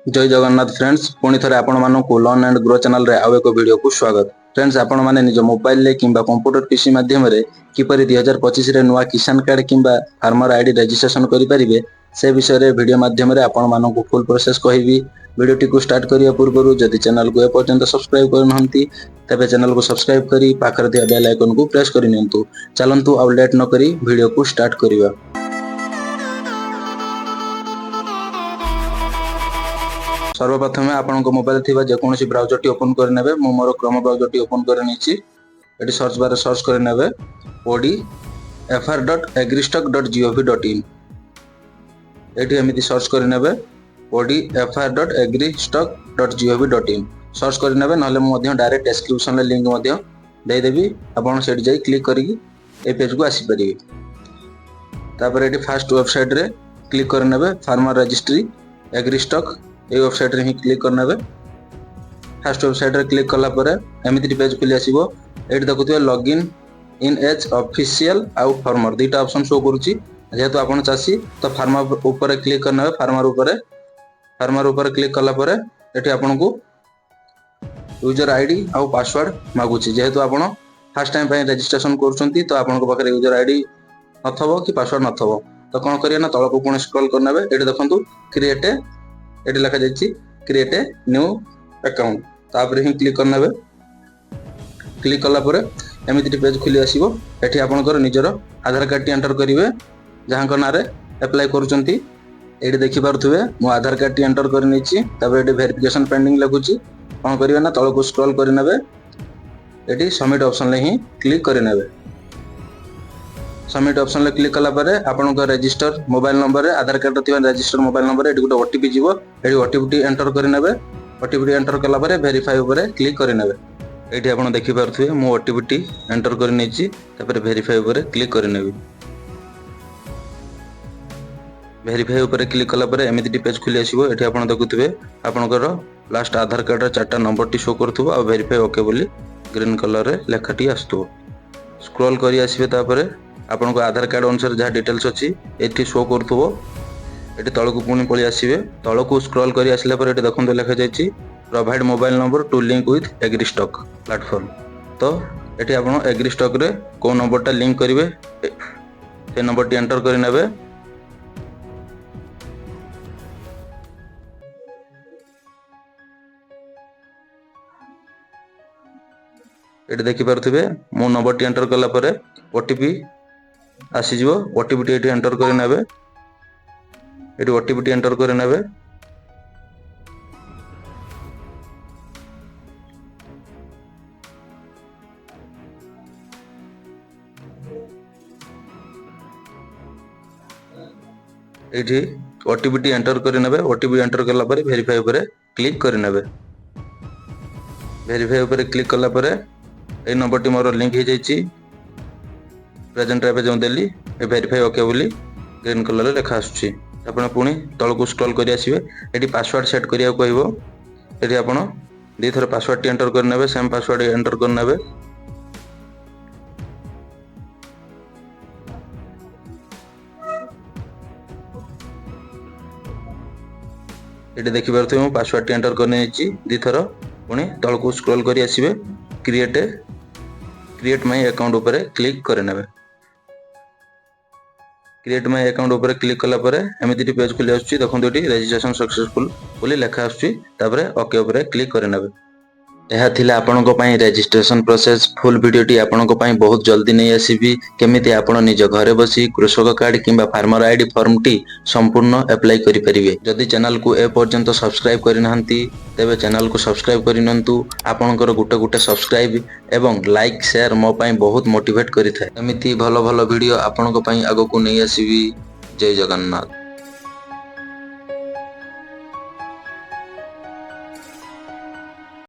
जय जगन्नाथ फ्रेंड्स पुणी थे आपण लर्न एंड ग्रो चैनल रे आउ एक वीडियो को स्वागत। फ्रेंड्स आपण माने निज मोबाइल ले किंबा कंप्यूटर पीसी माध्यम रे किपरि 2025 रे नुआ किसान कार्ड किंबा फार्मर आईडी रजिस्ट्रेशन करि परिबे से विषय रे वीडियो माध्यम रे आपण मानकु फुल प्रोसेस कहबी। वीडियो टी को स्टार्ट करिया पूर्व जदि चैनल को ए पर्यंत सब्सक्राइब करनहंती तबे चैनल को सब्सक्राइब करी पाखर दिया बेल आइकन को प्रेस करि नियंतु। चलंतु अब लेट न करी वीडियो को स्टार्ट करिवा। सर्वप्रथम आपण मोबाइल थी जेकोसी ब्राउजर टी ओपन कर नेबे। मु मोर क्रोम ब्राउजर टी ओपन कर नेछि। एटी सर्च बार सर्च कर नेबे odfr.agristock.gov.in। एटी एमिति सर्च कर नेबे odfr.agristock.gov.in सर्च कर नेबे। नहले मु मध्य डायरेक्ट डिस्क्रिप्शन ले लिंक मध्य दे देबी। आपण सेट जाई क्लिक करी ए पेज को आसी परिबे। तापर एटी फर्स्ट वेबसाइट रे क्लिक कर नेबे फार्मर रजिस्ट्री एग्रीस्टॉक ये वेबसाइट रे ही क्लिक करना बे। फर्स्ट वेबसाइट रे क्लिक कला परे एमिति पेज खुली आसीबो। एठी देखुथिबे लॉगिन इन एज ऑफिशियल आउ फार्मर दुईटा ऑप्शन शो करूची। जेहेतु आपण चासी तो फार्मर ऊपर क्लिक करना बे। फार्मर ऊपर क्लिक कला परे एठी आपन को यूजर आईडी आउ पासवर्ड मागुची। जेहेतु आपण फर्स्ट टाइम पय रजिस्ट्रेशन करूचंती तो आपन को पाखरे यूजर आईडी नथबो कि पासवर्ड नथबो तो कोन करिया ना तळको पुणी स्क्रॉल करना बे। एठी देखंतु क्रिएट एटी लिखा जाइछि क्रिएट ए न्यू अकाउंट तापर ही क्लिक करना बे। क्लिक कला परे एमिति पेज खुली आसीबो। एठी आपनकर निजर आधार कार्ड टी एंटर करिवे जहां को नारे अप्लाई करूचंती। एटी देखि पारुथुबे मो आधार कार्ड टी एंटर कर नेछि। तापर एटी वेरिफिकेशन पेंडिंग लागुची कोन करिवे ना तळको स्क्रॉल करि नेबे। एटी सबमिट ऑप्शन ले ही क्लिक करि नेबे। सबमिट ऑप्शन ले क्लिक कला परे आपन को रजिस्टर मोबाइल नंबर आधार कार्ड थिबा रजिस्टर मोबाइल नंबर एटी गोटे ओटीपी जीवो। एटी ओटीपी एंटर करि नेबे। ओटीपी एंटर कला परे वेरीफाई ऊपर क्लिक करि नेबे। एटी आपन देखि पारथुबे मो ओटीपी एंटर करि नेछि। तापर वेरीफाई ऊपर क्लिक करि नेबे। वेरीफाई ऊपर क्लिक कला परे एमिति पेज खुली आसीबो। एटी आपन देखुथुबे आपनकर लास्ट आधार कार्ड रा चारटा नंबर टी शो करथुबो आ वेरीफाई ओके बोली ग्रीन कलर रे लेखाटी आस्तुबो। स्क्रॉल करि आसीबे। तापर आपन को आधार कार्ड अनुसार जहाँ डिटेल्स अच्छी एटी शो करथुबो। एटी तळको पुणी पळी आसीबे। तळको स्क्रॉल करि आसिला पर एटी देखंतो लेखा जायछि provide mobile number to link with AgriStack platform. तो एटी आपन एग्रीस्टॉक रे को नंबरटा लिंक करिवे से नंबर टी एंटर करि नेबे। एटी देखि पारुथुबे मो नंबर टी एंटर कला परे ओटीपी आसी जीवो। ओटीपी टी एंटर करि नेबे। एटी ओटीपी टी एंटर करि नेबे। एटी ओटीपी टी एंटर करि नेबे। ओटीपी एंटर कला परे वेरीफाई ऊपर क्लिक करि नेबे। वेरीफाई ऊपर क्लिक कला परे ए नंबर टी मोर लिंक हे जाइछि। प्रेजेंट एबे जो देली ए वेरीफाई ओके बोली ग्रीन कलर लेखा आछी। आपण पुणी तळको स्क्रॉल करि आसीबे। एटी पासवर्ड सेट करिया कहबो। एटी आपण दी थर पासवर्ड टी एंटर कर नेबे। सेम पासवर्ड एंटर कर नेबे। एटी देखि पारथु मु पासवर्ड टी एंटर कर नेछि। दी थर पुणी तळको स्क्रॉल करि आसीबे। क्रिएट माय अकाउंट ऊपर क्लिक कर नेबे। क्रिएट माय अकाउंट ऊपर क्लिक कला परे एमिति पेज खुली आछी। देखंतु एटी रजिस्ट्रेशन सक्सेसफुल बोली लेखा आछी। तापर ओके ऊपर क्लिक कर नेबे। यह थिला आपनको पई रजिस्ट्रेशन प्रोसेस। फुल वीडियोटी आपनको पई बहुत जल्दी नहीं आसीबी केमिति आपण निज घरे बसी कृषक कार्ड किंबा फार्मर आईडी फॉर्म टी संपूर्ण अप्लाई करि परिबे। जदि चैनल को ए पर्यंत सब्सक्राइब करिनहंती तेबे चैनल को सब्सक्राइब करिनंतु। आपनकर गुटे सब्सक्राइब एवं लाइक शेयर मो पई बहुत मोटिवेट करिथाय। एमिति भलो भलो वीडियो आपनको पई आगो को नहीं आसीबी। जय जगन्नाथ।